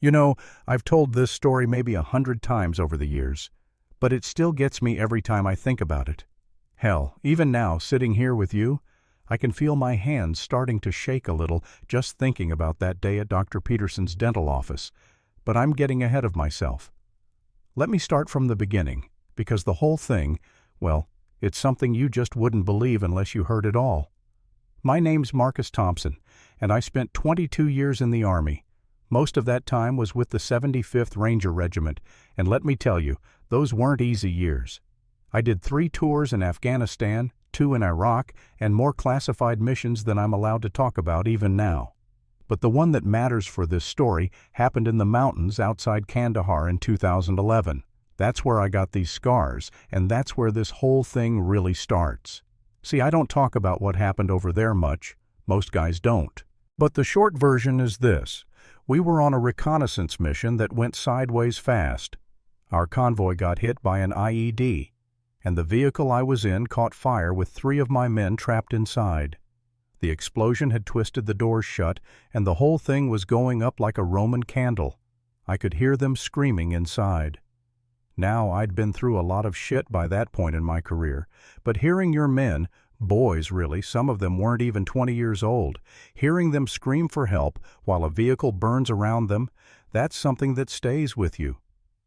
You know, I've told this story maybe 100 times over the years, but it still gets me every time I think about it. Hell, even now, sitting here with you, I can feel my hands starting to shake a little just thinking about that day at Dr. Peterson's dental office, but I'm getting ahead of myself. Let me start from the beginning, because the whole thing, well, it's something you just wouldn't believe unless you heard it all. My name's Marcus Thompson, and I spent 22 years in the Army. Most of that time was with the 75th Ranger Regiment, and let me tell you, those weren't easy years. I did 3 tours in Afghanistan, 2 in Iraq, and more classified missions than I'm allowed to talk about even now. But the one that matters for this story happened in the mountains outside Kandahar in 2011. That's where I got these scars, and that's where this whole thing really starts. See, I don't talk about what happened over there much. Most guys don't. But the short version is this. We were on a reconnaissance mission that went sideways fast. Our convoy got hit by an IED, and the vehicle I was in caught fire with 3 of my men trapped inside. The explosion had twisted the doors shut, and the whole thing was going up like a Roman candle. I could hear them screaming inside. Now, I'd been through a lot of shit by that point in my career, but hearing your men, boys really, some of them weren't even 20 years old, hearing them scream for help while a vehicle burns around them, that's something that stays with you.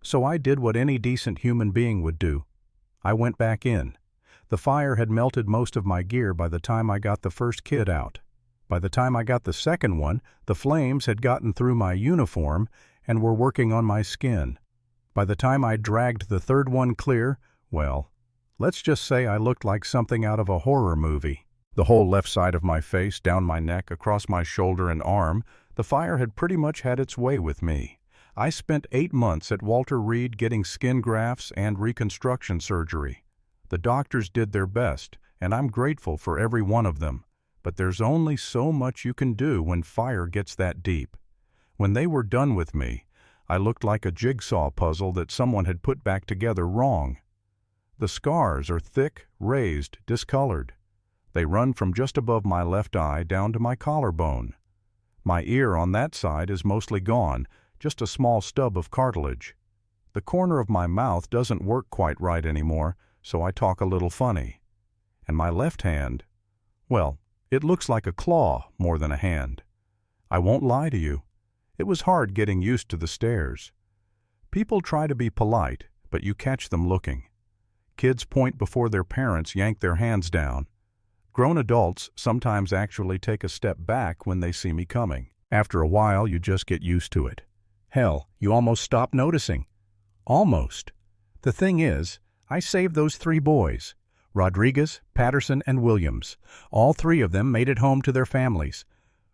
So I did what any decent human being would do. I went back in. The fire had melted most of my gear by the time I got the first kid out. By the time I got the second one, the flames had gotten through my uniform and were working on my skin. By the time I dragged the third one clear, well, let's just say I looked like something out of a horror movie. The whole left side of my face, down my neck, across my shoulder and arm, the fire had pretty much had its way with me. I spent 8 months at Walter Reed getting skin grafts and reconstruction surgery. The doctors did their best, and I'm grateful for every one of them. But there's only so much you can do when fire gets that deep. When they were done with me, I looked like a jigsaw puzzle that someone had put back together wrong. The scars are thick, raised, discolored. They run from just above my left eye down to my collarbone. My ear on that side is mostly gone, just a small stub of cartilage. The corner of my mouth doesn't work quite right anymore, so I talk a little funny. And my left hand, well, it looks like a claw more than a hand. I won't lie to you. It was hard getting used to the stares. People try to be polite, but you catch them looking. Kids point before their parents yank their hands down. Grown adults sometimes actually take a step back when they see me coming. After a while, you just get used to it. Hell, you almost stop noticing. Almost. The thing is, I saved those 3 boys. Rodriguez, Patterson, and Williams. All 3 of them made it home to their families.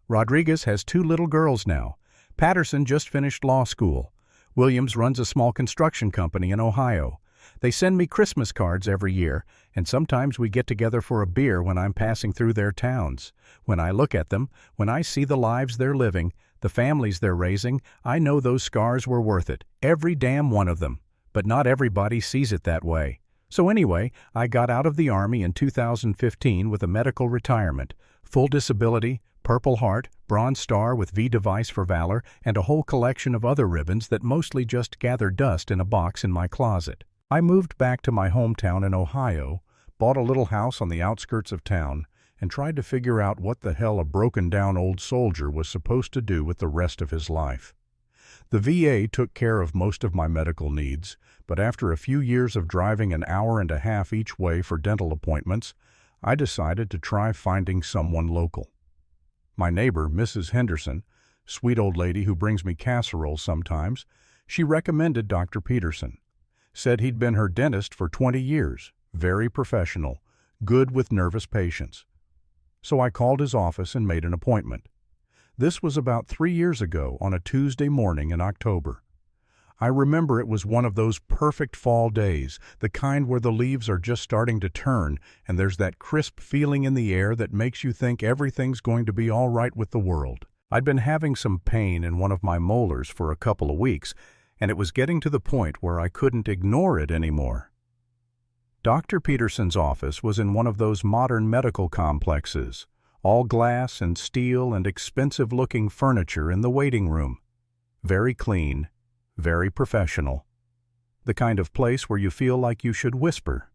Rodriguez has 2 little girls now. Patterson just finished law school. Williams runs a small construction company in Ohio. They send me Christmas cards every year, and sometimes we get together for a beer when I'm passing through their towns. When I look at them, when I see the lives they're living, the families they're raising, I know those scars were worth it, every damn one of them. But not everybody sees it that way. So anyway, I got out of the Army in 2015 with a medical retirement, full disability, Purple Heart, Bronze Star with V device for valor, and a whole collection of other ribbons that mostly just gather dust in a box in my closet. I moved back to my hometown in Ohio, bought a little house on the outskirts of town, and tried to figure out what the hell a broken-down old soldier was supposed to do with the rest of his life. The VA took care of most of my medical needs, but after a few years of driving an hour and a half each way for dental appointments, I decided to try finding someone local. My neighbor, Mrs. Henderson, sweet old lady who brings me casserole sometimes, she recommended Dr. Peterson. Said he'd been her dentist for 20 years, very professional, good with nervous patients. So I called his office and made an appointment. This was about 3 years ago on a Tuesday morning in October. I remember it was one of those perfect fall days, the kind where the leaves are just starting to turn and there's that crisp feeling in the air that makes you think everything's going to be all right with the world. I'd been having some pain in one of my molars for a couple of weeks, and it was getting to the point where I couldn't ignore it anymore. Dr. Peterson's office was in one of those modern medical complexes, all glass and steel and expensive-looking furniture in the waiting room. Very clean, very professional. The kind of place where you feel like you should whisper.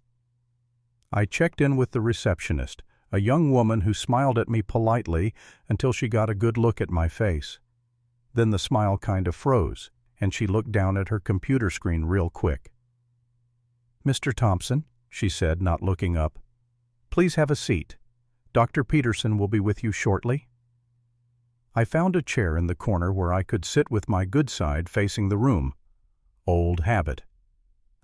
I checked in with the receptionist, a young woman who smiled at me politely until she got a good look at my face. Then the smile kind of froze, and she looked down at her computer screen real quick. "Mr. Thompson," she said, not looking up, "please have a seat. Dr. Peterson will be with you shortly." I found a chair in the corner where I could sit with my good side facing the room. Old habit.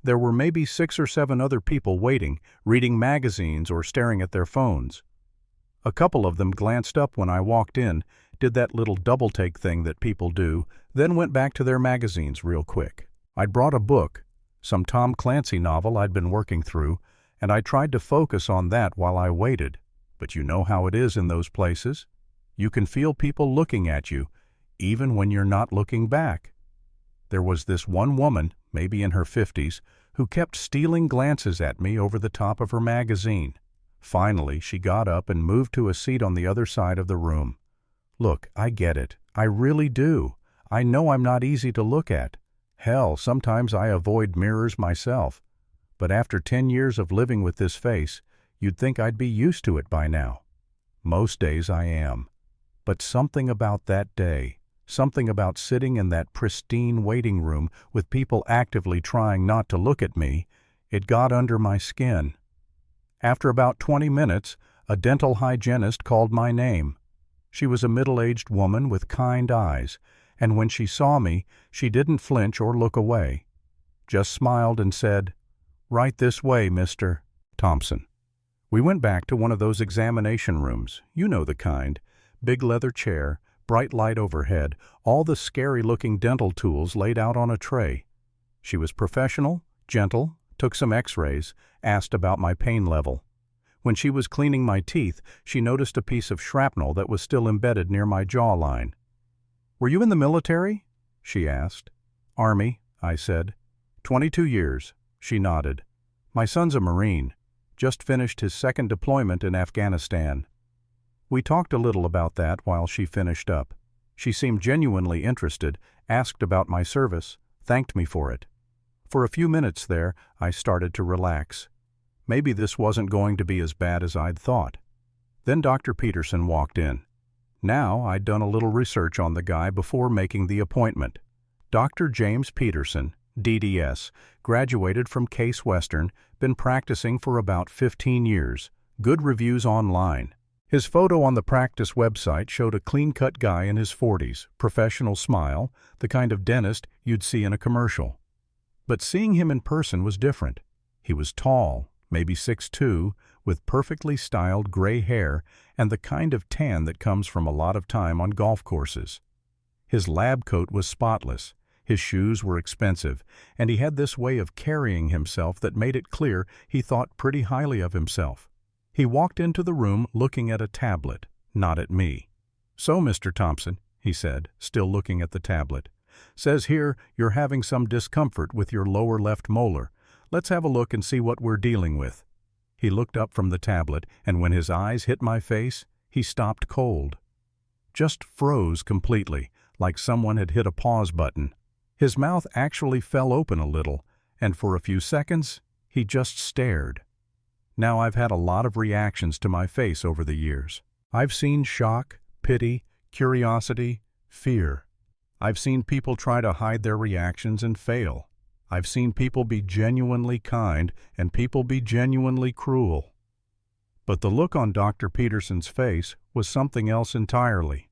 There were maybe 6 or 7 other people waiting, reading magazines or staring at their phones. A couple of them glanced up when I walked in, did that little double-take thing that people do, then went back to their magazines real quick. I'd brought a book, some Tom Clancy novel I'd been working through, and I tried to focus on that while I waited. But you know how it is in those places. You can feel people looking at you, even when you're not looking back. There was this one woman, maybe in her 50s, who kept stealing glances at me over the top of her magazine. Finally, she got up and moved to a seat on the other side of the room. Look, I get it. I really do. I know I'm not easy to look at. Hell, sometimes I avoid mirrors myself. But after 10 years of living with this face, you'd think I'd be used to it by now. Most days I am. But something about that day, something about sitting in that pristine waiting room with people actively trying not to look at me, it got under my skin. After about 20 minutes, a dental hygienist called my name. She was a middle-aged woman with kind eyes, and when she saw me, she didn't flinch or look away. Just smiled and said, "Right this way, Mr. Thompson." We went back to one of those examination rooms, you know the kind. Big leather chair, bright light overhead, all the scary-looking dental tools laid out on a tray. She was professional, gentle, took some x-rays, asked about my pain level. When she was cleaning my teeth, she noticed a piece of shrapnel that was still embedded near my jawline. "Were you in the military?" she asked. "Army," I said. 22 years, she nodded. "My son's a Marine. Just finished his 2nd deployment in Afghanistan." We talked a little about that while she finished up. She seemed genuinely interested, asked about my service, thanked me for it. For a few minutes there, I started to relax. Maybe this wasn't going to be as bad as I'd thought. Then Dr. Peterson walked in. Now I'd done a little research on the guy before making the appointment. Dr. James Peterson, DDS, graduated from Case Western, been practicing for about 15 years. Good reviews online. His photo on the practice website showed a clean-cut guy in his 40s, professional smile, the kind of dentist you'd see in a commercial. But seeing him in person was different. He was tall, maybe 6'2", with perfectly styled gray hair and the kind of tan that comes from a lot of time on golf courses. His lab coat was spotless, his shoes were expensive, and he had this way of carrying himself that made it clear he thought pretty highly of himself. He walked into the room looking at a tablet, not at me. "So, Mr. Thompson," he said, still looking at the tablet, "says here you're having some discomfort with your lower left molar. Let's have a look and see what we're dealing with." He looked up from the tablet, and when his eyes hit my face, he stopped cold. Just froze completely, like someone had hit a pause button. His mouth actually fell open a little, and for a few seconds, he just stared. Now I've had a lot of reactions to my face over the years. I've seen shock, pity, curiosity, fear. I've seen people try to hide their reactions and fail. I've seen people be genuinely kind and people be genuinely cruel. But the look on Dr. Peterson's face was something else entirely.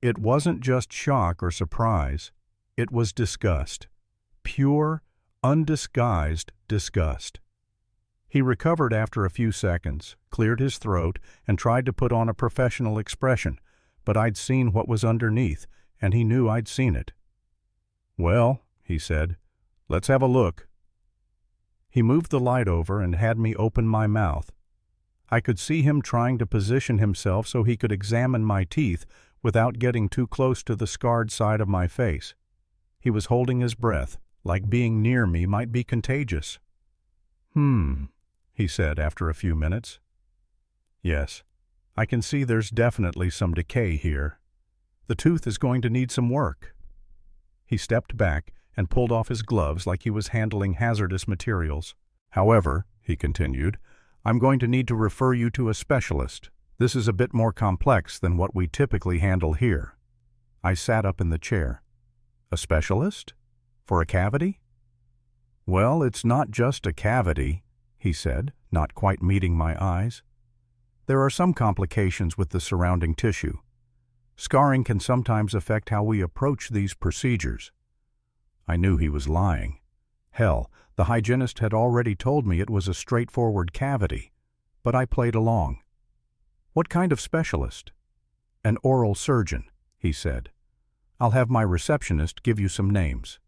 It wasn't just shock or surprise. It was disgust. Pure, undisguised disgust. He recovered after a few seconds, cleared his throat, and tried to put on a professional expression, but I'd seen what was underneath, and he knew I'd seen it. "Well," he said, "let's have a look." He moved the light over and had me open my mouth. I could see him trying to position himself so he could examine my teeth without getting too close to the scarred side of my face. He was holding his breath, like being near me might be contagious. He said after a few minutes. "Yes, I can see there's definitely some decay here. The tooth is going to need some work." He stepped back and pulled off his gloves like he was handling hazardous materials. "However," he continued, "I'm going to need to refer you to a specialist. This is a bit more complex than what we typically handle here." I sat up in the chair. "A specialist? For a cavity?" "Well, it's not just a cavity," he said, not quite meeting my eyes. "There are some complications with the surrounding tissue. Scarring can sometimes affect how we approach these procedures." I knew he was lying. Hell, the hygienist had already told me it was a straightforward cavity, but I played along. "What kind of specialist?" "An oral surgeon," he said. "I'll have my receptionist give you some names."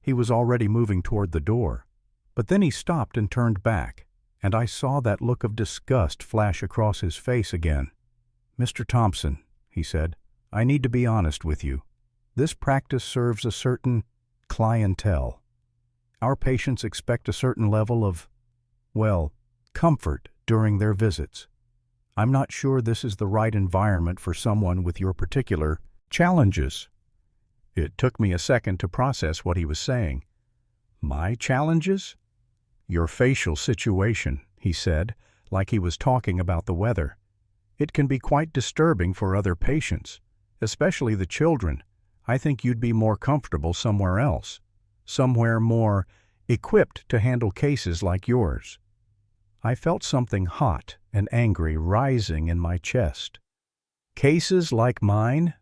He was already moving toward the door, but then he stopped and turned back, and I saw that look of disgust flash across his face again. "Mr. Thompson," he said, "I need to be honest with you. This practice serves a certain clientele. Our patients expect a certain level of, well, comfort during their visits. I'm not sure this is the right environment for someone with your particular challenges." It took me a second to process what he was saying. "My challenges?" "Your facial situation," he said, like he was talking about the weather. "It can be quite disturbing for other patients, especially the children. I think you'd be more comfortable somewhere else, somewhere more equipped to handle cases like yours." I felt something hot and angry rising in my chest. "Cases like mine?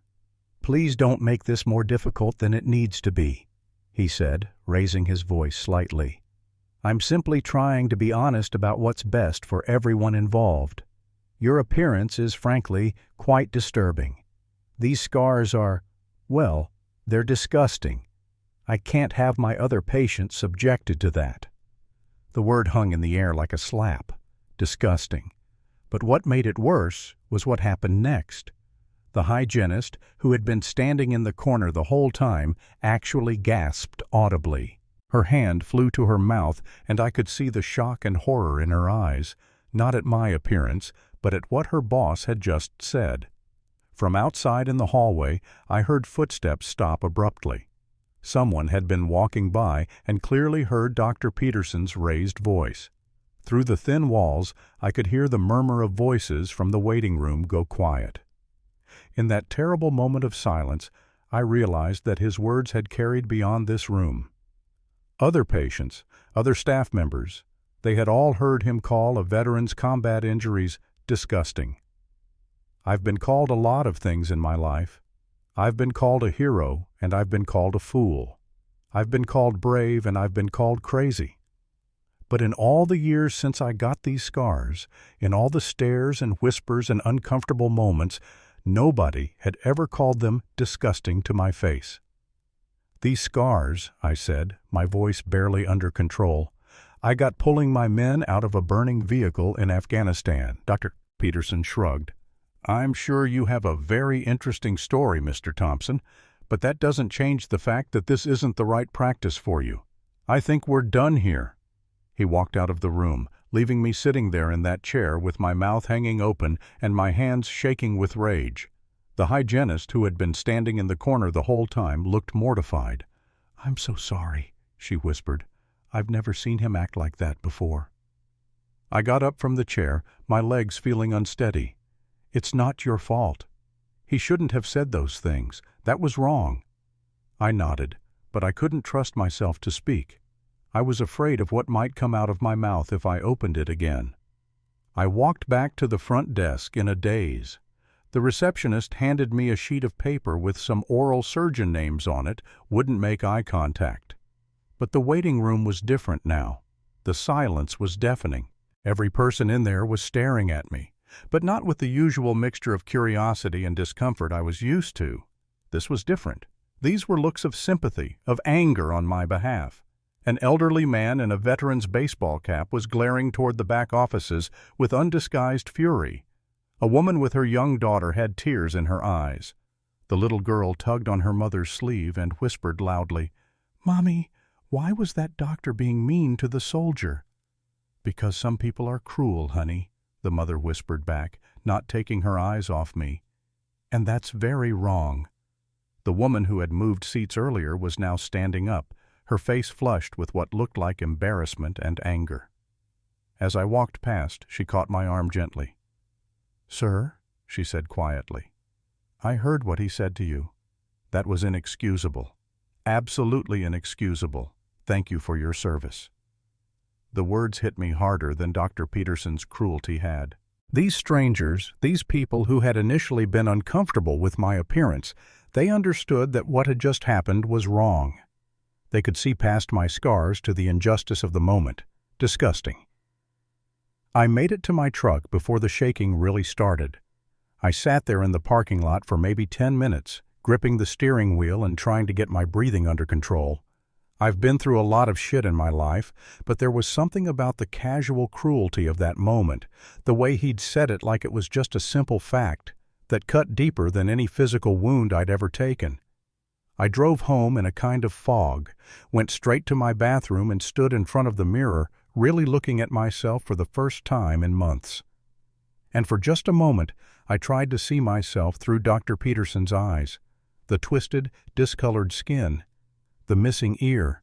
Please don't make this more difficult than it needs to be," he said, raising his voice slightly. "I'm simply trying to be honest about what's best for everyone involved. Your appearance is, frankly, quite disturbing. These scars are, well, they're disgusting. I can't have my other patients subjected to that." The word hung in the air like a slap. Disgusting. But what made it worse was what happened next. The hygienist, who had been standing in the corner the whole time, actually gasped audibly. Her hand flew to her mouth, and I could see the shock and horror in her eyes, not at my appearance, but at what her boss had just said. From outside in the hallway, I heard footsteps stop abruptly. Someone had been walking by and clearly heard Dr. Peterson's raised voice. Through the thin walls, I could hear the murmur of voices from the waiting room go quiet. In that terrible moment of silence, I realized that his words had carried beyond this room. Other patients, other staff members, they had all heard him call a veteran's combat injuries disgusting. I've been called a lot of things in my life. I've been called a hero, and I've been called a fool. I've been called brave, and I've been called crazy. But in all the years since I got these scars, in all the stares and whispers and uncomfortable moments, nobody had ever called them disgusting to my face. "These scars," I said, my voice barely under control, "I got pulling my men out of a burning vehicle in Afghanistan." Dr. Peterson shrugged. "I'm sure you have a very interesting story, Mr. Thompson, but that doesn't change the fact that this isn't the right practice for you. I think we're done here." He walked out of the room, leaving me sitting there in that chair with my mouth hanging open and my hands shaking with rage. The hygienist, who had been standing in the corner the whole time, looked mortified. "I'm so sorry," she whispered. "I've never seen him act like that before." I got up from the chair, my legs feeling unsteady. "It's not your fault. He shouldn't have said those things. That was wrong." I nodded, but I couldn't trust myself to speak. I was afraid of what might come out of my mouth if I opened it again. I walked back to the front desk in a daze. The receptionist handed me a sheet of paper with some oral surgeon names on it, wouldn't make eye contact. But the waiting room was different now. The silence was deafening. Every person in there was staring at me, but not with the usual mixture of curiosity and discomfort I was used to. This was different. These were looks of sympathy, of anger on my behalf. An elderly man in a veteran's baseball cap was glaring toward the back offices with undisguised fury. A woman with her young daughter had tears in her eyes. The little girl tugged on her mother's sleeve and whispered loudly, "Mommy, why was that doctor being mean to the soldier?" "Because some people are cruel, honey," the mother whispered back, not taking her eyes off me. "And that's very wrong." The woman who had moved seats earlier was now standing up, her face flushed with what looked like embarrassment and anger. As I walked past, she caught my arm gently. "Sir," she said quietly, "I heard what he said to you. That was inexcusable. Absolutely inexcusable. Thank you for your service." The words hit me harder than Dr. Peterson's cruelty had. These strangers, these people who had initially been uncomfortable with my appearance, they understood that what had just happened was wrong. They could see past my scars to the injustice of the moment. Disgusting. I made it to my truck before the shaking really started. I sat there in the parking lot for maybe 10 minutes, gripping the steering wheel and trying to get my breathing under control. I've been through a lot of shit in my life, but there was something about the casual cruelty of that moment, the way he'd said it like it was just a simple fact, that cut deeper than any physical wound I'd ever taken. I drove home in a kind of fog, went straight to my bathroom and stood in front of the mirror, really looking at myself for the first time in months. And for just a moment, I tried to see myself through Dr. Peterson's eyes, the twisted, discolored skin, the missing ear,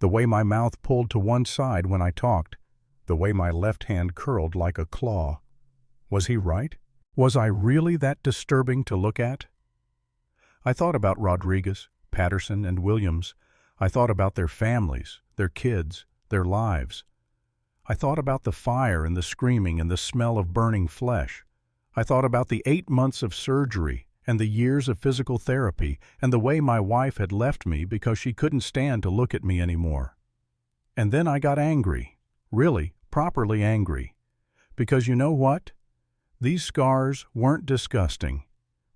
the way my mouth pulled to one side when I talked, the way my left hand curled like a claw. Was he right? Was I really that disturbing to look at? I thought about Rodriguez, Patterson, and Williams. I thought about their families, their kids, their lives. I thought about the fire and the screaming and the smell of burning flesh. I thought about the 8 months of surgery and the years of physical therapy and the way my wife had left me because she couldn't stand to look at me anymore. And then I got angry, really, properly angry. Because you know what? These scars weren't disgusting.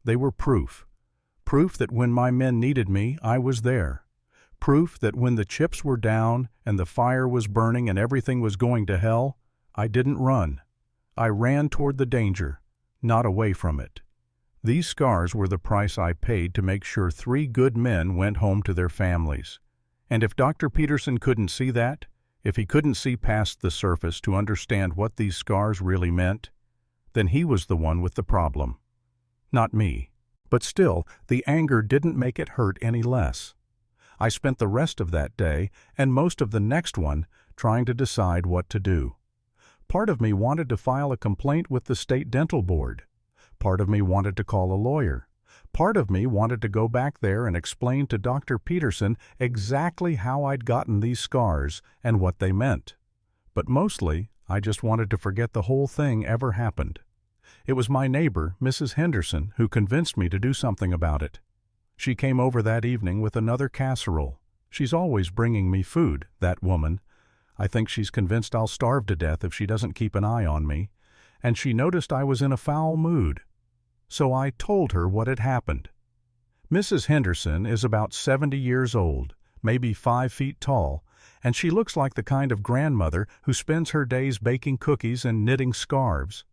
They were proof. Proof that when my men needed me, I was there. Proof that when the chips were down and the fire was burning and everything was going to hell, I didn't run. I ran toward the danger, not away from it. These scars were the price I paid to make sure 3 good men went home to their families. And if Dr. Peterson couldn't see that, if he couldn't see past the surface to understand what these scars really meant, then he was the one with the problem, not me. But still, the anger didn't make it hurt any less. I spent the rest of that day and most of the next one trying to decide what to do. Part of me wanted to file a complaint with the state dental board. Part of me wanted to call a lawyer. Part of me wanted to go back there and explain to Dr. Peterson exactly how I'd gotten these scars and what they meant. But mostly, I just wanted to forget the whole thing ever happened. It was my neighbor, Mrs. Henderson, who convinced me to do something about it. She came over that evening with another casserole. She's always bringing me food, that woman. I think she's convinced I'll starve to death if she doesn't keep an eye on me. And she noticed I was in a foul mood. So I told her what had happened. Mrs. Henderson is about 70 years old, maybe 5 feet tall, and she looks like the kind of grandmother who spends her days baking cookies and knitting scarves.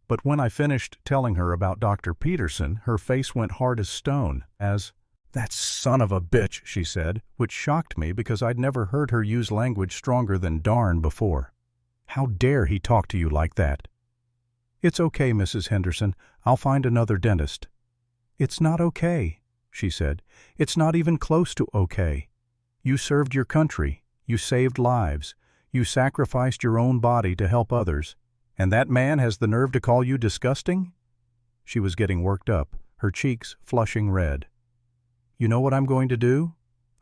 But when I finished telling her about Dr. Peterson, her face went hard as stone, as, "That son of a bitch," she said, which shocked me because I'd never heard her use language stronger than darn before. "How dare he talk to you like that?" "It's okay, Mrs. Henderson. I'll find another dentist." "It's not okay," she said. "It's not even close to okay. You served your country. You saved lives. You sacrificed your own body to help others. And that man has the nerve to call you disgusting?" She was getting worked up, her cheeks flushing red. "You know what I'm going to do?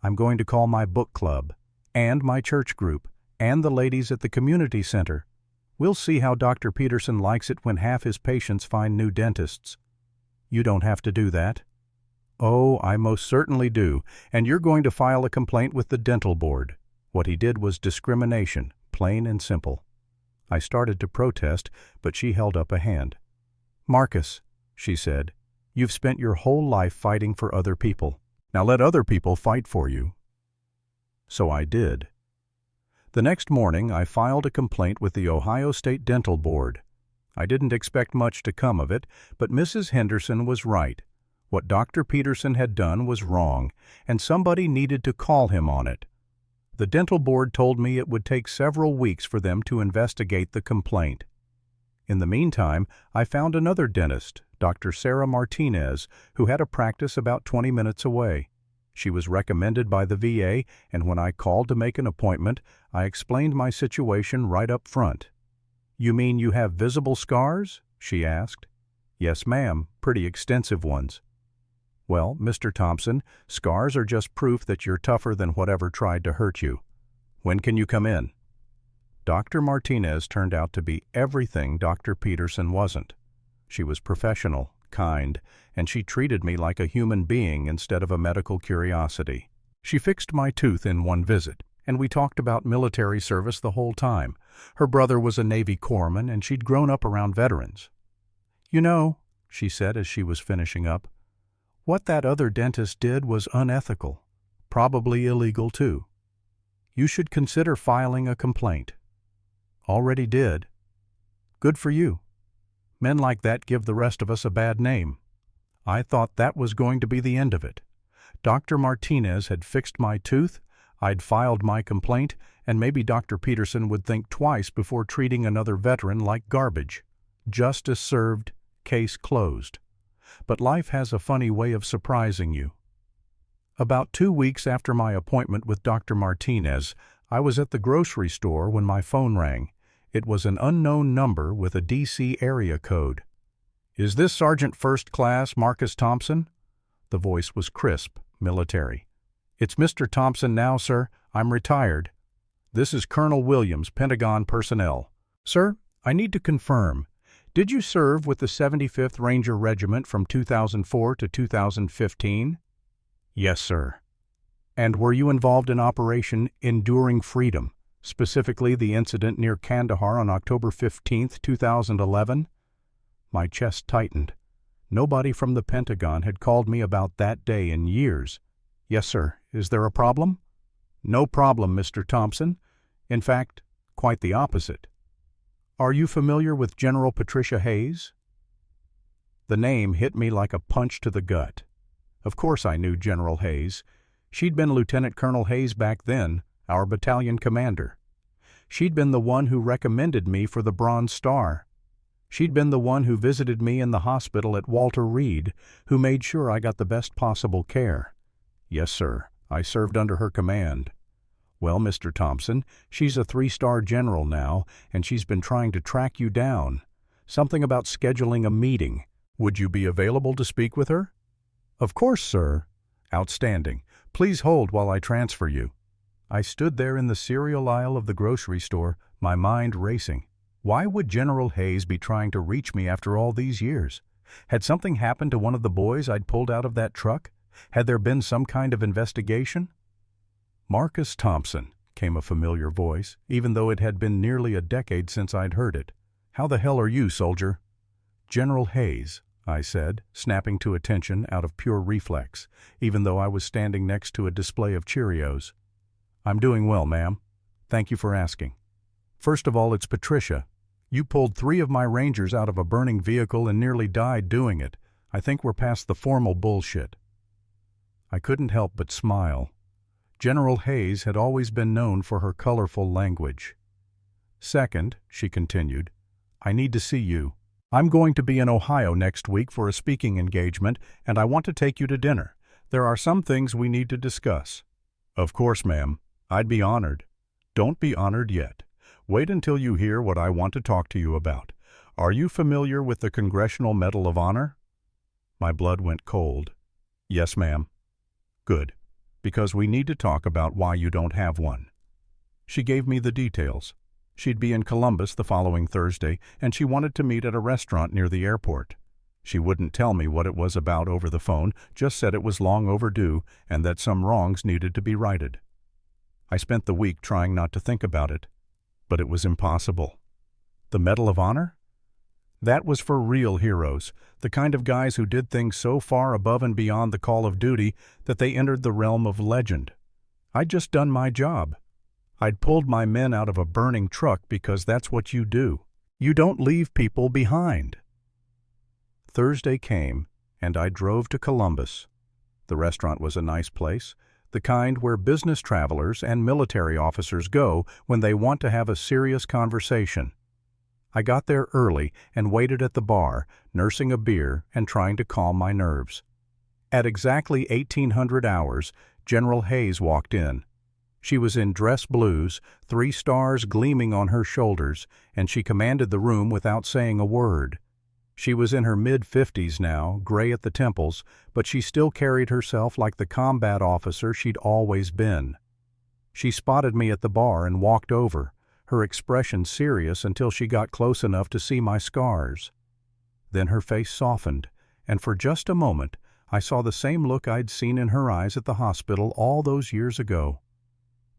I'm going to call my book club, and my church group, and the ladies at the community center. We'll see how Dr. Peterson likes it when half his patients find new dentists." "You don't have to do that." "Oh, I most certainly do, and you're going to file a complaint with the dental board." What he did was discrimination, plain and simple. I started to protest, but she held up a hand. "Marcus," she said, "you've spent your whole life fighting for other people. Now let other people fight for you." So I did. The next morning I filed a complaint with the Ohio State Dental Board. I didn't expect much to come of it, but Mrs. Henderson was right. What Dr. Peterson had done was wrong, and somebody needed to call him on it. The dental board told me it would take several weeks for them to investigate the complaint. In the meantime, I found another dentist, Dr. Sarah Martinez, who had a practice about 20 minutes away. She was recommended by the VA, and when I called to make an appointment, I explained my situation right up front. "You mean you have visible scars?" she asked. "Yes, ma'am, pretty extensive ones." "Well, Mr. Thompson, scars are just proof that you're tougher than whatever tried to hurt you. When can you come in?" Dr. Martinez turned out to be everything Dr. Peterson wasn't. She was professional, kind, and she treated me like a human being instead of a medical curiosity. She fixed my tooth in one visit, and we talked about military service the whole time. Her brother was a Navy corpsman, and she'd grown up around veterans. "You know," she said as she was finishing up, "what that other dentist did was unethical, probably illegal too. You should consider filing a complaint." "Already did." "Good for you. Men like that give the rest of us a bad name." I thought that was going to be the end of it. Dr. Martinez had fixed my tooth, I'd filed my complaint, and maybe Dr. Peterson would think twice before treating another veteran like garbage. Justice served, case closed. But life has a funny way of surprising you. About 2 weeks after my appointment with Dr. Martinez, I was at the grocery store when my phone rang. It was an unknown number with a D.C. area code. "Is this Sergeant First Class Marcus Thompson?" The voice was crisp, military. "It's Mr. Thompson now, sir. I'm retired. This is Colonel Williams, Pentagon personnel. Sir, I need to confirm. Did you serve with the 75th Ranger Regiment from 2004 to 2015? "Yes, sir." "And were you involved in Operation Enduring Freedom, specifically the incident near Kandahar on October 15, 2011? My chest tightened. Nobody from the Pentagon had called me about that day in years. "Yes, sir. Is there a problem?" "No problem, Mr. Thompson. In fact, quite the opposite." "Are you familiar with General Patricia Hayes?" The name hit me like a punch to the gut. Of course I knew General Hayes. She'd been Lieutenant Colonel Hayes back then, our battalion commander. She'd been the one who recommended me for the Bronze Star. She'd been the one who visited me in the hospital at Walter Reed, who made sure I got the best possible care. Yes, sir, I served under her command. Well, Mr. Thompson, she's a 3-star general now, and she's been trying to track you down. Something about scheduling a meeting. Would you be available to speak with her?" "Of course, sir." "Outstanding. Please hold while I transfer you." I stood there in the cereal aisle of the grocery store, my mind racing. Why would General Hayes be trying to reach me after all these years? Had something happened to one of the boys I'd pulled out of that truck? Had there been some kind of investigation? "Marcus Thompson," came a familiar voice, even though it had been nearly a decade since I'd heard it. "How the hell are you, soldier?" "General Hayes," I said, snapping to attention out of pure reflex, even though I was standing next to a display of Cheerios. "I'm doing well, ma'am. Thank you for asking. First of all, it's Patricia. You pulled 3 of my Rangers out of a burning vehicle and nearly died doing it. I think we're past the formal bullshit." I couldn't help but smile. General Hayes had always been known for her colorful language. "Second," she continued, "I need to see you. I'm going to be in Ohio next week for a speaking engagement, and I want to take you to dinner. There are some things we need to discuss." "Of course, ma'am. I'd be honored." "Don't be honored yet. Wait until you hear what I want to talk to you about. Are you familiar with the Congressional Medal of Honor?" My blood went cold. "Yes, ma'am." "Good, because we need to talk about why you don't have one." She gave me the details. She'd be in Columbus the following Thursday, and she wanted to meet at a restaurant near the airport. She wouldn't tell me what it was about over the phone, just said it was long overdue and that some wrongs needed to be righted. I spent the week trying not to think about it, but it was impossible. The Medal of Honor? That was for real heroes, the kind of guys who did things so far above and beyond the call of duty that they entered the realm of legend. I'd just done my job. I'd pulled my men out of a burning truck because that's what you do. You don't leave people behind. Thursday came, and I drove to Columbus. The restaurant was a nice place, the kind where business travelers and military officers go when they want to have a serious conversation. I got there early and waited at the bar, nursing a beer and trying to calm my nerves. At exactly 1800 hours, General Hayes walked in. She was in dress blues, 3 stars gleaming on her shoulders, and she commanded the room without saying a word. She was in her mid-50s now, gray at the temples, but she still carried herself like the combat officer she'd always been. She spotted me at the bar and walked over, her expression serious until she got close enough to see my scars. Then her face softened, and for just a moment I saw the same look I'd seen in her eyes at the hospital all those years ago.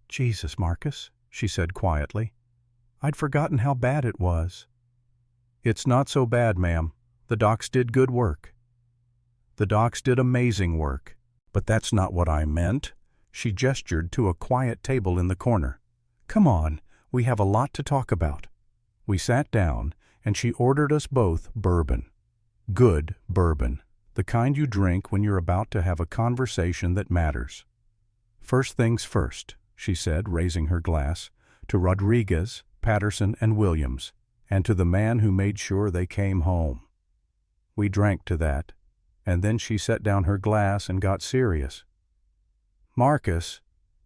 "Jesus, Marcus," she said quietly. "I'd forgotten how bad it was." "It's not so bad, ma'am. The docs did good work." "The docs did amazing work. But that's not what I meant." She gestured to a quiet table in the corner. "Come on, we have a lot to talk about." We sat down, and she ordered us both bourbon. Good bourbon, the kind you drink when you're about to have a conversation that matters. "First things first," she said, raising her glass, "to Rodriguez, Patterson, and Williams, and to the man who made sure they came home." We drank to that, and then she set down her glass and got serious. "Marcus,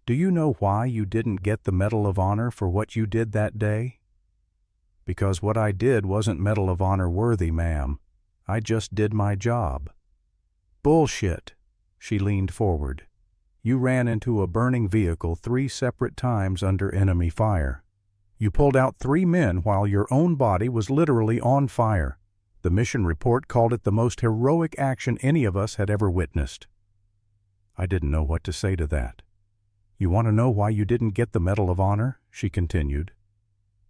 do you know why you didn't get the Medal of Honor for what you did that day?" "Because what I did wasn't Medal of Honor worthy, ma'am. I just did my job." "Bullshit." She leaned forward. "You ran into a burning vehicle 3 separate times under enemy fire. You pulled out 3 men while your own body was literally on fire. The mission report called it the most heroic action any of us had ever witnessed." I didn't know what to say to that. "You want to know why you didn't get the Medal of Honor?" she continued.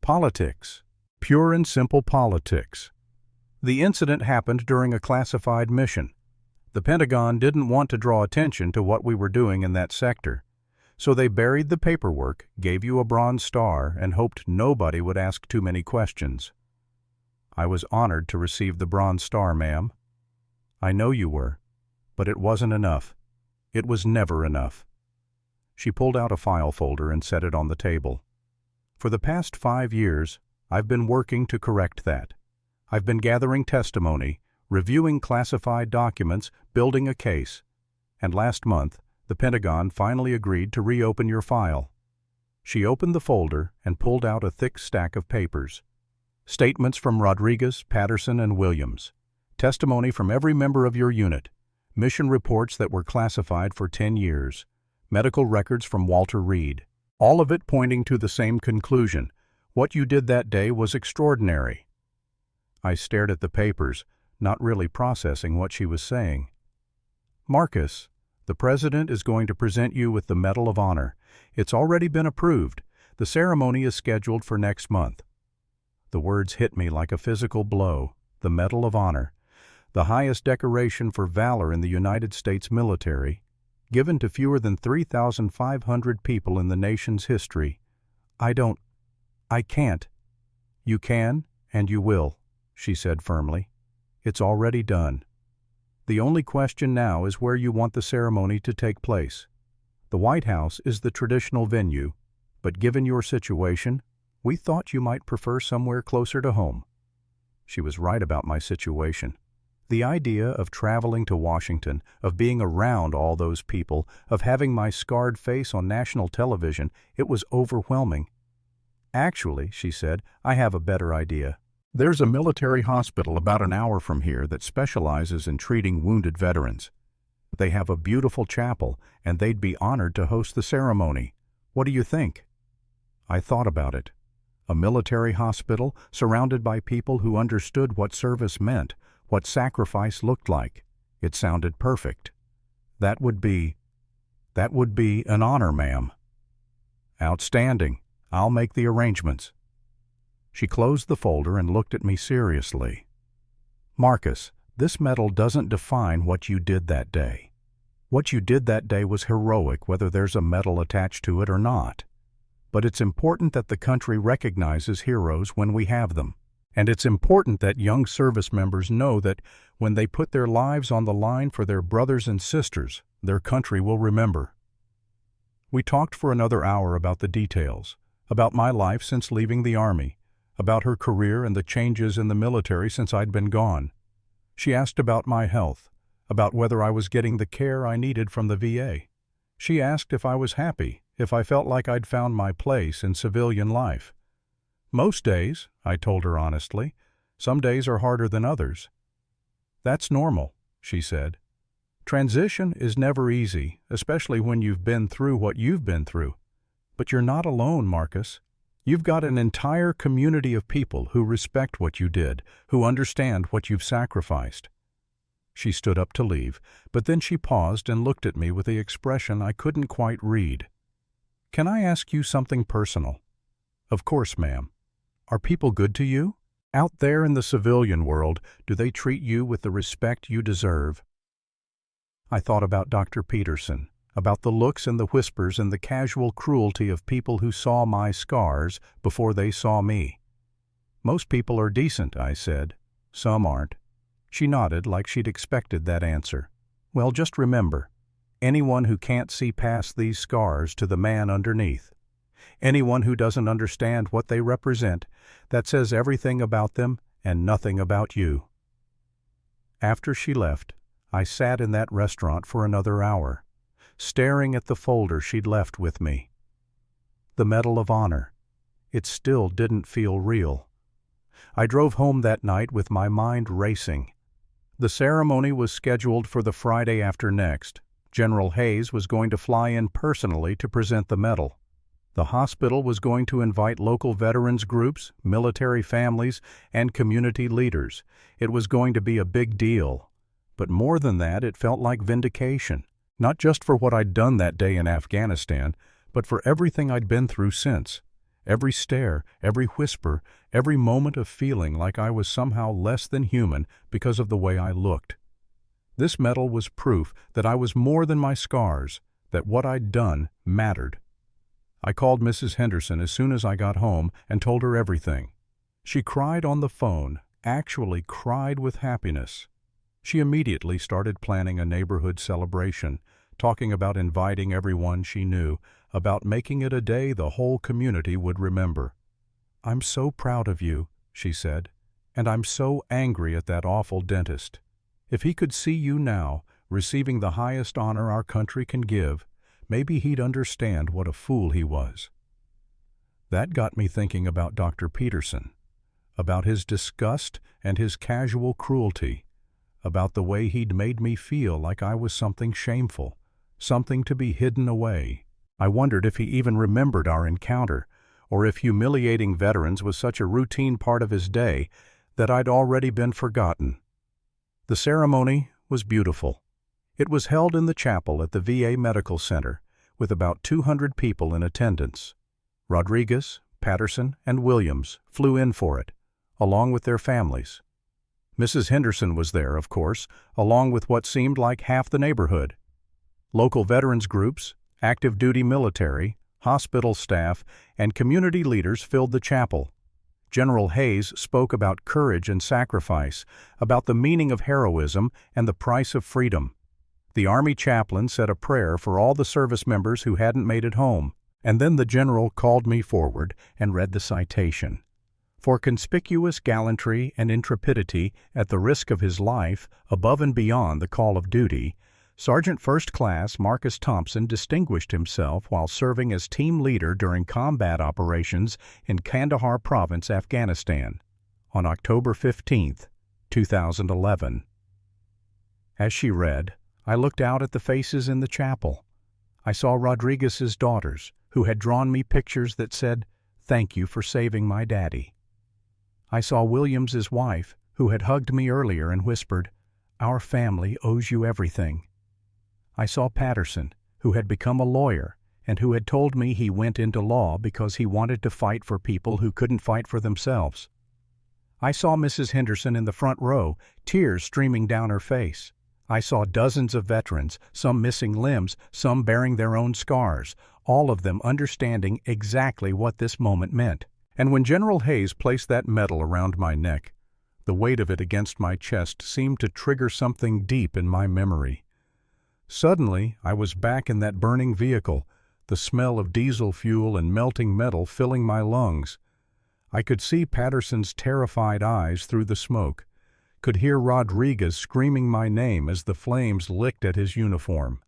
"Politics. Pure and simple politics. The incident happened during a classified mission. The Pentagon didn't want to draw attention to what we were doing in that sector, so they buried the paperwork, gave you a Bronze Star, and hoped nobody would ask too many questions. I was honored to receive the Bronze Star, ma'am. I know you were, but it wasn't enough. It was never enough." She pulled out a file folder and set it on the table. "For the past 5 years, I've been working to correct that. I've been gathering testimony, reviewing classified documents, building a case. And last month, the Pentagon finally agreed to reopen your file." She opened the folder and pulled out a thick stack of papers. "Statements from Rodriguez, Patterson, and Williams. Testimony from every member of your unit. Mission reports that were classified for 10 years. Medical records from Walter Reed. All of it pointing to the same conclusion. What you did that day was extraordinary." I stared at the papers, not really processing what she was saying. "Marcus, the President is going to present you with the Medal of Honor. It's already been approved. The ceremony is scheduled for next month." The words hit me like a physical blow. The Medal of Honor, the highest decoration for valor in the United States military, given to fewer than 3,500 people in the nation's history. I can't." "You can, and you will," she said firmly. "It's already done. The only question now is where you want the ceremony to take place. The White House is the traditional venue, but given your situation, we thought you might prefer somewhere closer to home." She was right about my situation. The idea of traveling to Washington, of being around all those people, of having my scarred face on national television, it was overwhelming. "Actually," she said, "I have a better idea. There's a military hospital about an hour from here that specializes in treating wounded veterans. They have a beautiful chapel, and they'd be honored to host the ceremony. What do you think?" I thought about it. A military hospital surrounded by people who understood what service meant, what sacrifice looked like. It sounded perfect. That would be an honor, ma'am." "Outstanding. I'll make the arrangements." She closed the folder and looked at me seriously. "Marcus, this medal doesn't define what you did that day. What you did that day was heroic, whether there's a medal attached to it or not. But it's important that the country recognizes heroes when we have them. And it's important that young service members know that when they put their lives on the line for their brothers and sisters, their country will remember." We talked for another hour about the details, about my life since leaving the Army, about her career and the changes in the military since I'd been gone. She asked about my health, about whether I was getting the care I needed from the VA. She asked if I was happy, if I felt like I'd found my place in civilian life. Most days, I told her honestly. Some days are harder than others. That's normal, she said. Transition is never easy, especially when you've been through what you've been through. But you're not alone, Marcus. You've got an entire community of people who respect what you did, who understand what you've sacrificed. She stood up to leave, but then she paused and looked at me with the expression I couldn't quite read. Can I ask you something personal? Of course, ma'am. Are people good to you? Out there in the civilian world, do they treat you with the respect you deserve? I thought about Dr. Peterson, about the looks and the whispers and the casual cruelty of people who saw my scars before they saw me. Most people are decent, I said. Some aren't. She nodded like she'd expected that answer. Well, just remember, anyone who can't see past these scars to the man underneath, anyone who doesn't understand what they represent, that says everything about them and nothing about you. After she left, I sat in that restaurant for another hour, staring at the folder she'd left with me. The Medal of Honor. It still didn't feel real. I drove home that night with my mind racing. The ceremony was scheduled for the Friday after next. General Hayes was going to fly in personally to present the medal. The hospital was going to invite local veterans groups, military families, and community leaders. It was going to be a big deal. But more than that, it felt like vindication, not just for what I'd done that day in Afghanistan, but for everything I'd been through since. Every stare, every whisper, every moment of feeling like I was somehow less than human because of the way I looked. This medal was proof that I was more than my scars, that what I'd done mattered. I called Mrs. Henderson as soon as I got home and told her everything. She cried on the phone, actually cried with happiness. She immediately started planning a neighborhood celebration, talking about inviting everyone she knew, about making it a day the whole community would remember. "I'm so proud of you," she said, "and I'm so angry at that awful dentist. If he could see you now, receiving the highest honor our country can give, maybe he'd understand what a fool he was." That got me thinking about Dr. Peterson, about his disgust and his casual cruelty, about the way he'd made me feel like I was something shameful, something to be hidden away. I wondered if he even remembered our encounter, or if humiliating veterans was such a routine part of his day that I'd already been forgotten. The ceremony was beautiful. It was held in the chapel at the VA Medical Center, with about 200 people in attendance. Rodriguez, Patterson, and Williams flew in for it, along with their families. Mrs. Henderson was there, of course, along with what seemed like half the neighborhood. Local veterans groups, active duty military, hospital staff, and community leaders filled the chapel. General Hayes spoke about courage and sacrifice, about the meaning of heroism and the price of freedom. The Army chaplain said a prayer for all the service members who hadn't made it home, and then the general called me forward and read the citation. For conspicuous gallantry and intrepidity at the risk of his life, above and beyond the call of duty, Sergeant First Class Marcus Thompson distinguished himself while serving as team leader during combat operations in Kandahar Province, Afghanistan, on October 15, 2011. As she read, I looked out at the faces in the chapel. I saw Rodriguez's daughters, who had drawn me pictures that said, "Thank you for saving my daddy." I saw Williams's wife, who had hugged me earlier and whispered, "Our family owes you everything." I saw Patterson, who had become a lawyer and who had told me he went into law because he wanted to fight for people who couldn't fight for themselves. I saw Mrs. Henderson in the front row, tears streaming down her face. I saw dozens of veterans, some missing limbs, some bearing their own scars, all of them understanding exactly what this moment meant. And when General Hayes placed that medal around my neck, the weight of it against my chest seemed to trigger something deep in my memory. Suddenly, I was back in that burning vehicle, the smell of diesel fuel and melting metal filling my lungs. I could see Patterson's terrified eyes through the smoke, could hear Rodriguez screaming my name as the flames licked at his uniform.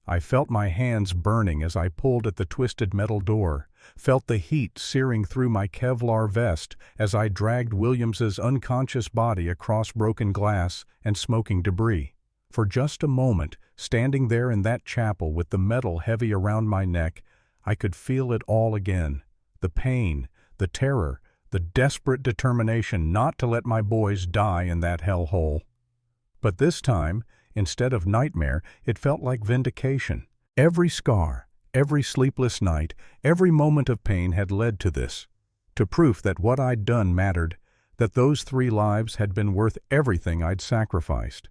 I felt my hands burning as I pulled at the twisted metal door, felt the heat searing through my Kevlar vest as I dragged Williams's unconscious body across broken glass and smoking debris. For just a moment, standing there in that chapel with the metal heavy around my neck, I could feel it all again. The pain, the terror, the desperate determination not to let my boys die in that hellhole. But this time, instead of nightmare, it felt like vindication. Every scar, every sleepless night, every moment of pain had led to this, to proof that what I'd done mattered, that those 3 lives had been worth everything I'd sacrificed.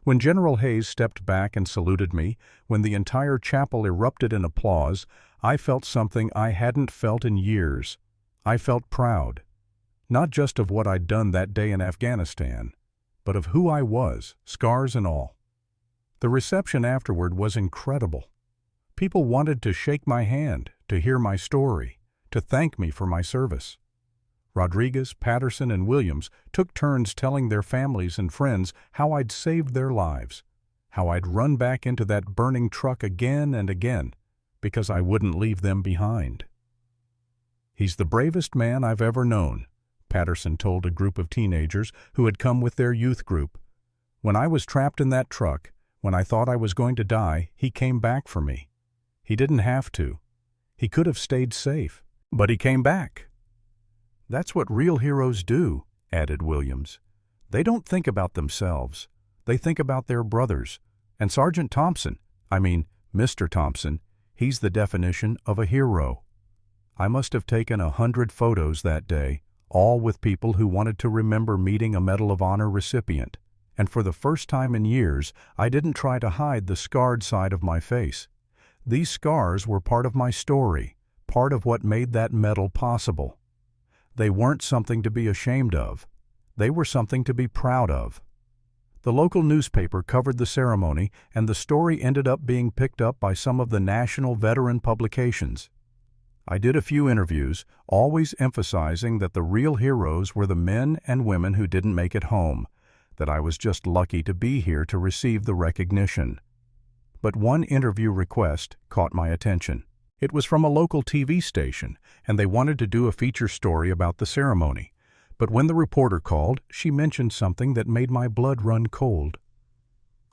When General Hayes stepped back and saluted me, when the entire chapel erupted in applause, I felt something I hadn't felt in years. I felt proud, not just of what I'd done that day in Afghanistan, but of who I was, scars and all. The reception afterward was incredible. People wanted to shake my hand, to hear my story, to thank me for my service. Rodriguez, Patterson, and Williams took turns telling their families and friends how I'd saved their lives, how I'd run back into that burning truck again and again, because I wouldn't leave them behind. "He's the bravest man I've ever known," Patterson told a group of teenagers who had come with their youth group. "When I was trapped in that truck, when I thought I was going to die, he came back for me. He didn't have to. He could have stayed safe, but he came back." "That's what real heroes do," added Williams. "They don't think about themselves. They think about their brothers. And Sergeant Thompson, Mr. Thompson, he's the definition of a hero." I must have taken 100 photos that day, all with people who wanted to remember meeting a Medal of Honor recipient. And for the first time in years, I didn't try to hide the scarred side of my face. These scars were part of my story, part of what made that medal possible. They weren't something to be ashamed of. They were something to be proud of. The local newspaper covered the ceremony, and the story ended up being picked up by some of the national veteran publications. I did a few interviews, always emphasizing that the real heroes were the men and women who didn't make it home, that I was just lucky to be here to receive the recognition. But one interview request caught my attention. It was from a local TV station, and they wanted to do a feature story about the ceremony. But when the reporter called, she mentioned something that made my blood run cold.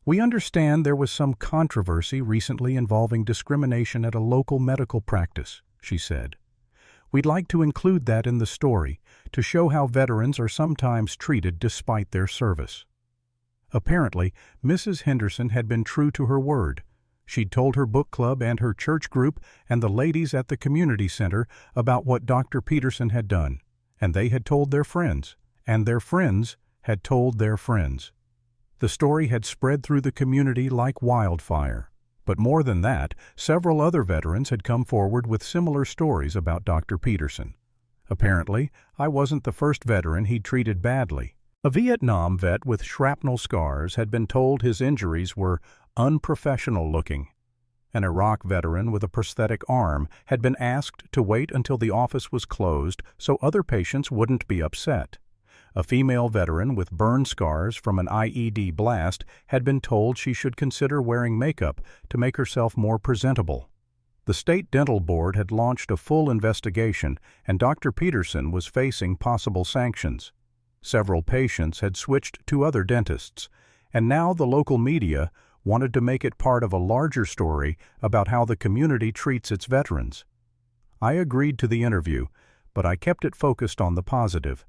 "We understand there was some controversy recently involving discrimination at a local medical practice," she said. "We'd like to include that in the story to show how veterans are sometimes treated despite their service." Apparently, Mrs. Henderson had been true to her word. She'd told her book club and her church group and the ladies at the community center about what Dr. Peterson had done, and they had told their friends, and their friends had told their friends. The story had spread through the community like wildfire. But more than that, several other veterans had come forward with similar stories about Dr. Peterson. Apparently, I wasn't the first veteran he'd treated badly. A Vietnam vet with shrapnel scars had been told his injuries were unprofessional-looking. An Iraq veteran with a prosthetic arm had been asked to wait until the office was closed so other patients wouldn't be upset. A female veteran with burn scars from an IED blast had been told she should consider wearing makeup to make herself more presentable. The state dental board had launched a full investigation, and Dr. Peterson was facing possible sanctions. Several patients had switched to other dentists, and now the local media wanted to make it part of a larger story about how the community treats its veterans. I agreed to the interview, but I kept it focused on the positive.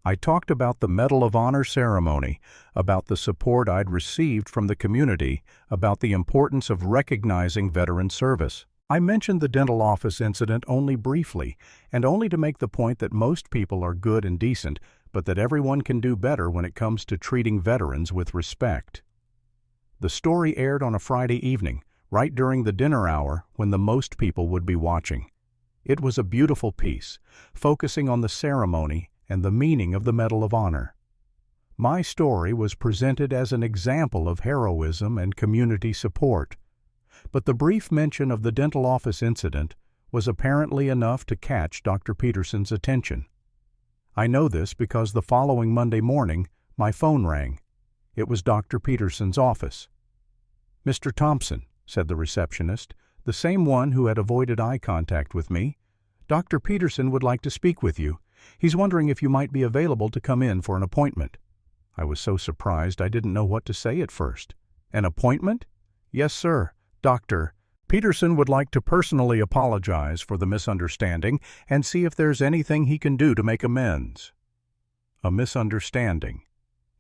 I talked about the Medal of Honor ceremony, about the support I'd received from the community, about the importance of recognizing veteran service. I mentioned the dental office incident only briefly, and only to make the point that most people are good and decent, but that everyone can do better when it comes to treating veterans with respect. The story aired on a Friday evening, right during the dinner hour when the most people would be watching. It was a beautiful piece, focusing on the ceremony and the meaning of the Medal of Honor. My story was presented as an example of heroism and community support, but the brief mention of the dental office incident was apparently enough to catch Dr. Peterson's attention. I know this because the following Monday morning, my phone rang. It was Dr. Peterson's office. "Mr. Thompson," said the receptionist, the same one who had avoided eye contact with me, "Dr. Peterson would like to speak with you. He's wondering if you might be available to come in for an appointment." I was so surprised I didn't know what to say at first. "An appointment?" "Yes, sir. Dr. Peterson would like to personally apologize for the misunderstanding and see if there's anything he can do to make amends." A misunderstanding.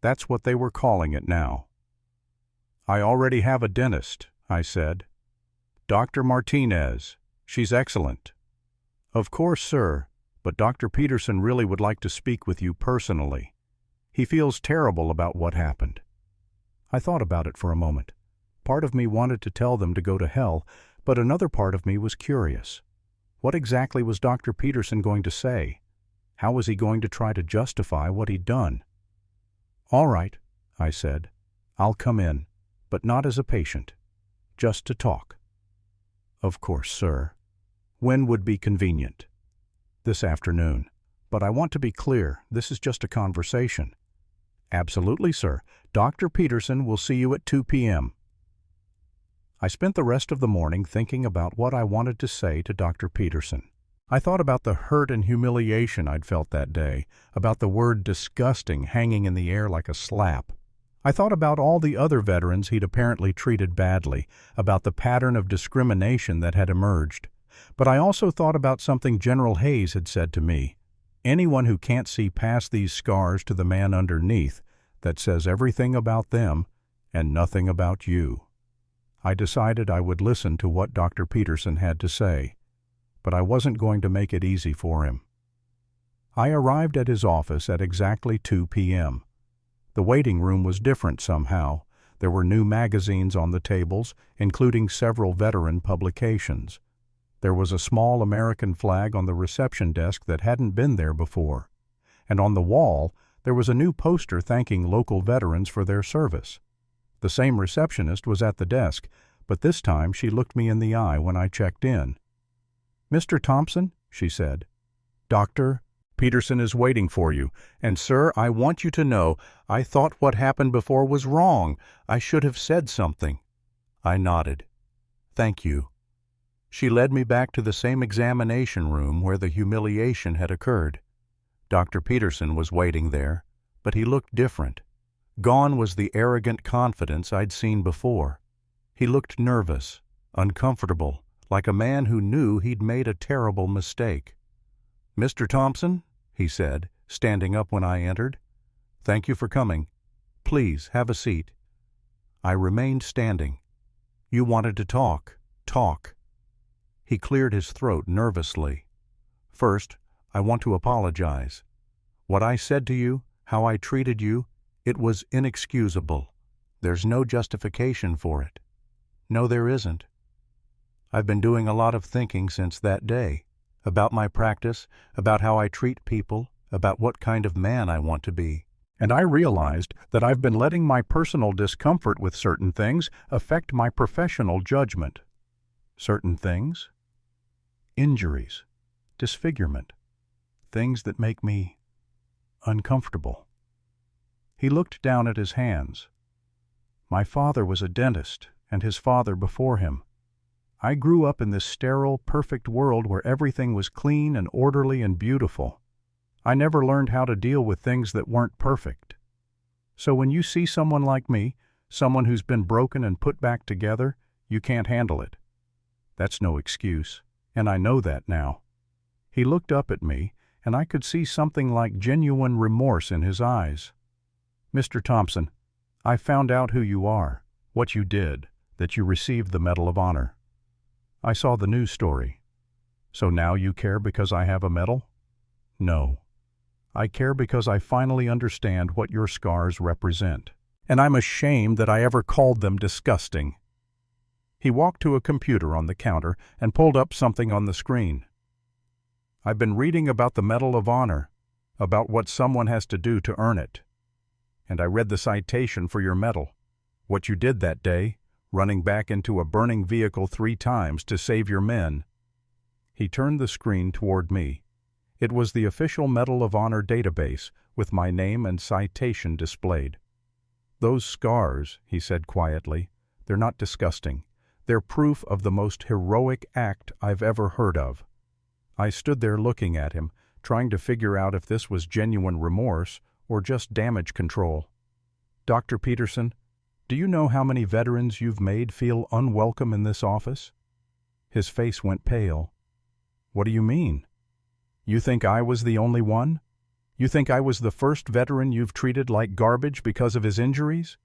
That's what they were calling it now. "I already have a dentist," I said. "Dr. Martinez. She's excellent." "Of course, sir, but Dr. Peterson really would like to speak with you personally. He feels terrible about what happened." I thought about it for a moment. Part of me wanted to tell them to go to hell, but another part of me was curious. What exactly was Dr. Peterson going to say? How was he going to try to justify what he'd done? "All right," I said. "I'll come in, but not as a patient. Just to talk." "Of course, sir. When would be convenient?" "This afternoon. But I want to be clear, this is just a conversation." "Absolutely, sir. Dr. Peterson will see you at 2 p.m. I spent the rest of the morning thinking about what I wanted to say to Dr. Peterson. I thought about the hurt and humiliation I'd felt that day, about the word disgusting hanging in the air like a slap. I thought about all the other veterans he'd apparently treated badly, about the pattern of discrimination that had emerged. But I also thought about something General Hayes had said to me. Anyone who can't see past these scars to the man underneath, that says everything about them and nothing about you. I decided I would listen to what Dr. Peterson had to say, but I wasn't going to make it easy for him. I arrived at his office at exactly 2 p.m. The waiting room was different somehow. There were new magazines on the tables, including several veteran publications. There was a small American flag on the reception desk that hadn't been there before. And on the wall, there was a new poster thanking local veterans for their service. The same receptionist was at the desk, but this time she looked me in the eye when I checked in. "Mr. Thompson," she said, "Dr. Peterson is waiting for you, and sir, I want you to know, I thought what happened before was wrong. I should have said something." I nodded. "Thank you." She led me back to the same examination room where the humiliation had occurred. Dr. Peterson was waiting there, but he looked different. Gone was the arrogant confidence I'd seen before. He looked nervous, uncomfortable, like a man who knew he'd made a terrible mistake. "Mr. Thompson," he said, standing up when I entered, "thank you for coming. Please, have a seat." I remained standing. "You wanted to talk. Talk." He cleared his throat nervously. "First, I want to apologize. What I said to you, how I treated you, it was inexcusable. There's no justification for it." "No, there isn't." "I've been doing a lot of thinking since that day, about my practice, about how I treat people, about what kind of man I want to be. And I realized that I've been letting my personal discomfort with certain things affect my professional judgment." "Certain things?" "Injuries, disfigurement, things that make me uncomfortable." He looked down at his hands. "My father was a dentist, and his father before him. I grew up in this sterile, perfect world where everything was clean and orderly and beautiful. I never learned how to deal with things that weren't perfect. So when you see someone like me, someone who's been broken and put back together, you can't handle it. That's no excuse, and I know that now." He looked up at me, and I could see something like genuine remorse in his eyes. "Mr. Thompson, I found out who you are, what you did, that you received the Medal of Honor. I saw the news story. So now you care because I have a medal? No. I care because I finally understand what your scars represent, and I'm ashamed that I ever called them disgusting." He walked to a computer on the counter and pulled up something on the screen. "I've been reading about the Medal of Honor, about what someone has to do to earn it. And I read the citation for your medal, what you did that day, running back into a burning vehicle 3 times to save your men." He turned the screen toward me. It was the official Medal of Honor database, with my name and citation displayed. "Those scars," he said quietly, "they're not disgusting. They're proof of the most heroic act I've ever heard of." I stood there looking at him, trying to figure out if this was genuine remorse or just damage control. "Dr. Peterson, do you know how many veterans you've made feel unwelcome in this office?" His face went pale. "What do you mean? You think I was the only one? You think I was the first veteran you've treated like garbage because of his injuries?"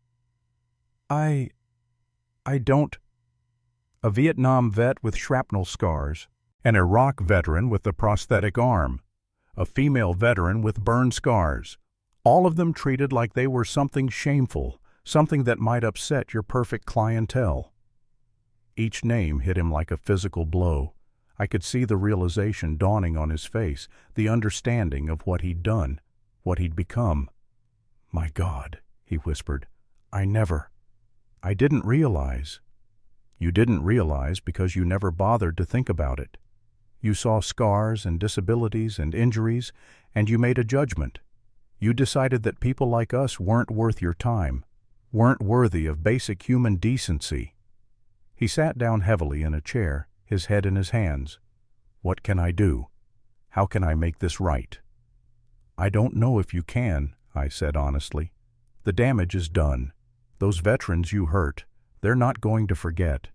I don't. A Vietnam vet with shrapnel scars, an Iraq veteran with the prosthetic arm, a female veteran with burn scars, all of them treated like they were something shameful, something that might upset your perfect clientele. Each name hit him like a physical blow. I could see the realization dawning on his face, the understanding of what he'd done, what he'd become. "My God," he whispered, I didn't realize." "You didn't realize because you never bothered to think about it. You saw scars and disabilities and injuries, and you made a judgment. You decided that people like us weren't worth your time, weren't worthy of basic human decency." He sat down heavily in a chair, his head in his hands. "What can I do? How can I make this right?" "I don't know if you can," I said honestly. "The damage is done. Those veterans you hurt, they're not going to forget.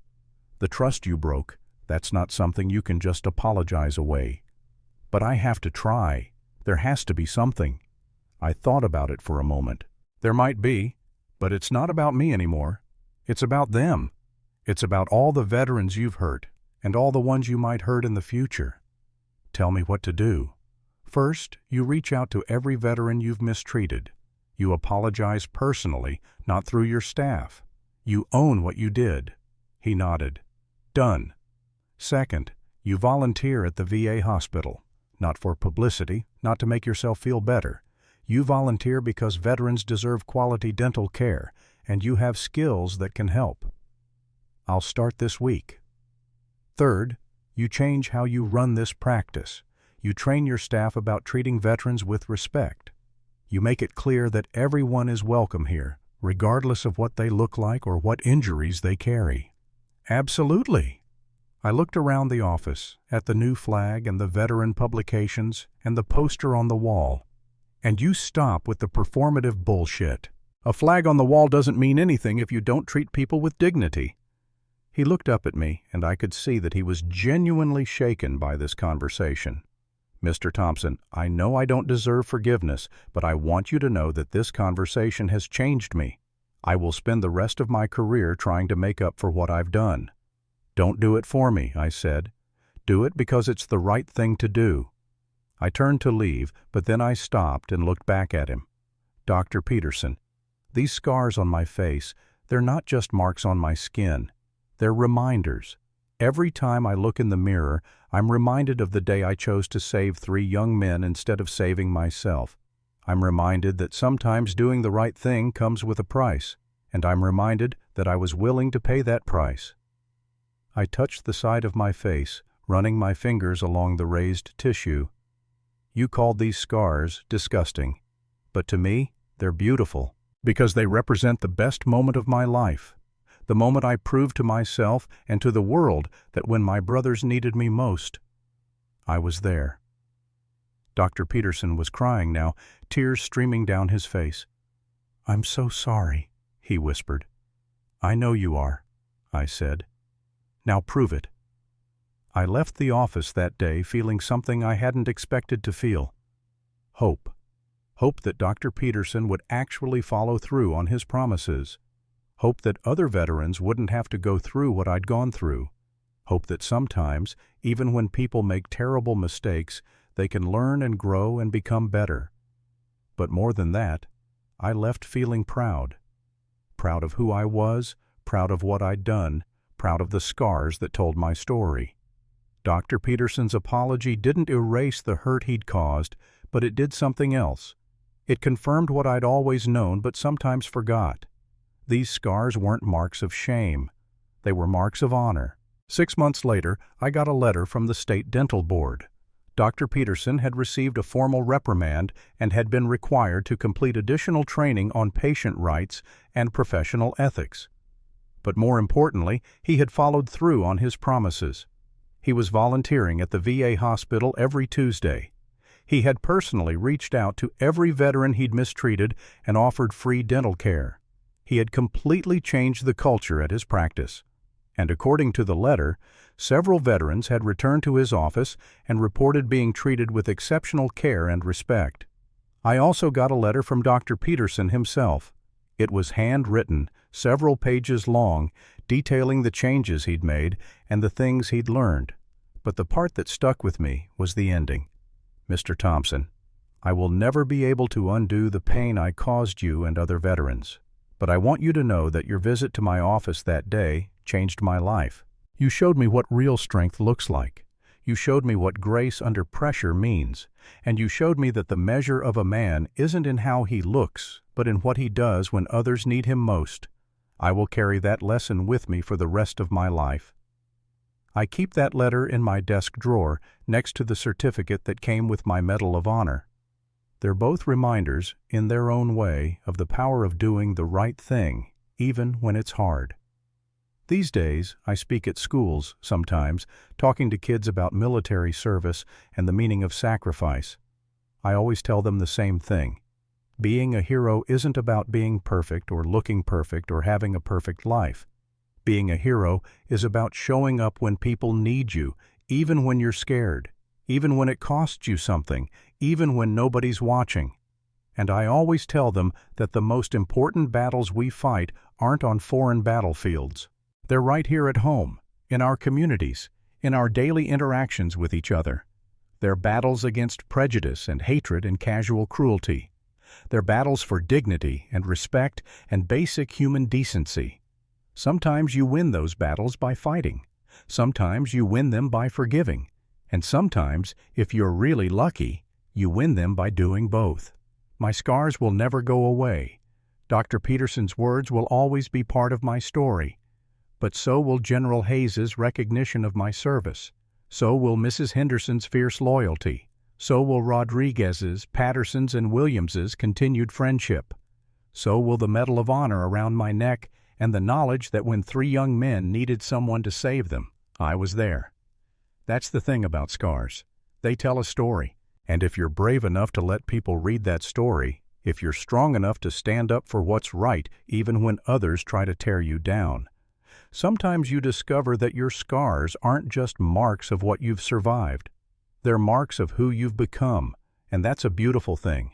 The trust you broke, that's not something you can just apologize away. But I have to try. There has to be something." I thought about it for a moment. "There might be, but it's not about me anymore. It's about them. It's about all the veterans you've hurt, and all the ones you might hurt in the future." "Tell me what to do." "First, you reach out to every veteran you've mistreated. You apologize personally, not through your staff. You own what you did." He nodded. "Done." "Second, you volunteer at the VA hospital. Not for publicity, not to make yourself feel better. You volunteer because veterans deserve quality dental care, and you have skills that can help." "I'll start this week." "Third, you change how you run this practice. You train your staff about treating veterans with respect. You make it clear that everyone is welcome here, regardless of what they look like or what injuries they carry." "Absolutely." I looked around the office, at the new flag and the veteran publications and the poster on the wall. "And you stop with the performative bullshit. A flag on the wall doesn't mean anything if you don't treat people with dignity." He looked up at me, and I could see that he was genuinely shaken by this conversation. "Mr. Thompson, I know I don't deserve forgiveness, but I want you to know that this conversation has changed me. I will spend the rest of my career trying to make up for what I've done." "Don't do it for me," I said. "Do it because it's the right thing to do." I turned to leave, but then I stopped and looked back at him. "Dr. Peterson, these scars on my face, they're not just marks on my skin. They're reminders. Every time I look in the mirror, I'm reminded of the day I chose to save 3 young men instead of saving myself. I'm reminded that sometimes doing the right thing comes with a price, and I'm reminded that I was willing to pay that price." I touched the side of my face, running my fingers along the raised tissue. "You called these scars disgusting, but to me, they're beautiful, because they represent the best moment of my life. The moment I proved to myself and to the world that when my brothers needed me most, I was there." Dr. Peterson was crying now, tears streaming down his face. "I'm so sorry," he whispered. "I know you are," I said. "Now prove it." I left the office that day feeling something I hadn't expected to feel. Hope. Hope that Dr. Peterson would actually follow through on his promises. Hope that other veterans wouldn't have to go through what I'd gone through. Hope that sometimes, even when people make terrible mistakes, they can learn and grow and become better. But more than that, I left feeling proud. Proud of who I was, proud of what I'd done, proud of the scars that told my story. Dr. Peterson's apology didn't erase the hurt he'd caused, but it did something else. It confirmed what I'd always known but sometimes forgot. These scars weren't marks of shame. They were marks of honor. 6 months later, I got a letter from the State Dental Board. Dr. Peterson had received a formal reprimand and had been required to complete additional training on patient rights and professional ethics. But more importantly, he had followed through on his promises. He was volunteering at the VA hospital every Tuesday. He had personally reached out to every veteran he'd mistreated and offered free dental care. He had completely changed the culture at his practice. And according to the letter, several veterans had returned to his office and reported being treated with exceptional care and respect. I also got a letter from Dr. Peterson himself. It was handwritten, several pages long, detailing the changes he'd made and the things he'd learned. But the part that stuck with me was the ending. Mr. Thompson, I will never be able to undo the pain I caused you and other veterans. But I want you to know that your visit to my office that day changed my life. You showed me what real strength looks like. You showed me what grace under pressure means. And you showed me that the measure of a man isn't in how he looks, but in what he does when others need him most. I will carry that lesson with me for the rest of my life. I keep that letter in my desk drawer next to the certificate that came with my Medal of Honor. They're both reminders, in their own way, of the power of doing the right thing, even when it's hard. These days, I speak at schools, sometimes, talking to kids about military service and the meaning of sacrifice. I always tell them the same thing. Being a hero isn't about being perfect or looking perfect or having a perfect life. Being a hero is about showing up when people need you, even when you're scared, even when it costs you something, even when nobody's watching. And I always tell them that the most important battles we fight aren't on foreign battlefields. They're right here at home, in our communities, in our daily interactions with each other. They're battles against prejudice and hatred and casual cruelty. They're battles for dignity and respect and basic human decency. Sometimes you win those battles by fighting. Sometimes you win them by forgiving. And sometimes, if you're really lucky, you win them by doing both. My scars will never go away. Dr. Peterson's words will always be part of my story. But so will General Hayes's recognition of my service. So will Mrs. Henderson's fierce loyalty. So will Rodriguez's, Patterson's, and Williams's continued friendship. So will the Medal of Honor around my neck and the knowledge that when 3 young men needed someone to save them, I was there. That's the thing about scars. They tell a story. And if you're brave enough to let people read that story, if you're strong enough to stand up for what's right even when others try to tear you down, sometimes you discover that your scars aren't just marks of what you've survived. They're marks of who you've become, and that's a beautiful thing.